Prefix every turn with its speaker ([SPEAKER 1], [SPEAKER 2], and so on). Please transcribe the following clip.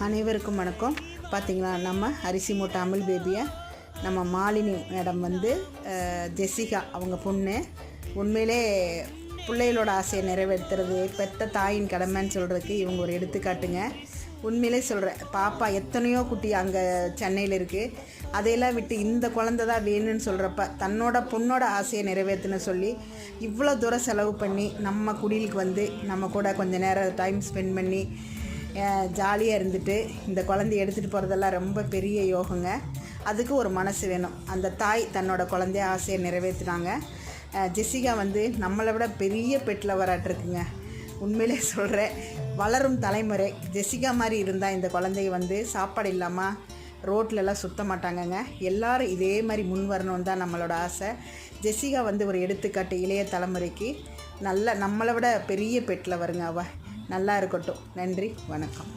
[SPEAKER 1] அனைவருக்கும் வணக்கம். பார்த்திங்களா, நம்ம அரிசி மூட்டை அமுல் பேபியை நம்ம மாலினி மேடம் ஜெசிகா அவங்க பொண்ணு. உண்மையிலே பிள்ளைகளோட ஆசையை நிறைவேற்றுறது பெத்த தாயின் கடமைன்னு சொல்கிறதுக்கு இவங்க ஒரு எடுத்துக்காட்டுங்க. உண்மையிலே சொல்கிறேன், பாப்பா எத்தனையோ குட்டி அங்கே சென்னையில் இருக்குது. அதையெல்லாம் விட்டு இந்த குழந்தை தான் வேணும்னு சொல்கிறப்ப தன்னோட பொண்ணோட ஆசையை நிறைவேற்றுன்னு சொல்லி இவ்வளோ தூரம் செலவு பண்ணி நம்ம குடிலுக்கு நம்ம கூட கொஞ்சம் நேரம் டைம் ஸ்பெண்ட் பண்ணி ஜாலியாக இருந்துட்டு இந்த குழந்தைய எடுத்துகிட்டு போகிறதெல்லாம் ரொம்ப பெரிய யோகங்க. அதுக்கு ஒரு மனசு வேணும். அந்த தாய் தன்னோட குழந்தைய ஆசையை நிறைவேற்றினாங்க. ஜெசிகா நம்மளை விட பெரிய பெட்டில் வராட்டிருக்குங்க. உண்மையிலே சொல்கிறேன், வளரும் தலைமுறை ஜெசிகா மாதிரி இருந்தால் இந்த குழந்தைய சாப்பாடு இல்லாமல் ரோட்லலாம் சுத்த மாட்டாங்கங்க. எல்லோரும் இதே மாதிரி முன் வரணும்னு தான் நம்மளோட ஆசை. ஜெசிகா ஒரு எடுத்துக்காட்டு இளைய தலைமுறைக்கு. நம்மளை விட பெரிய பெட்டில் வருங்க. நல்லா இருக்கட்டும். நன்றி, வணக்கம்.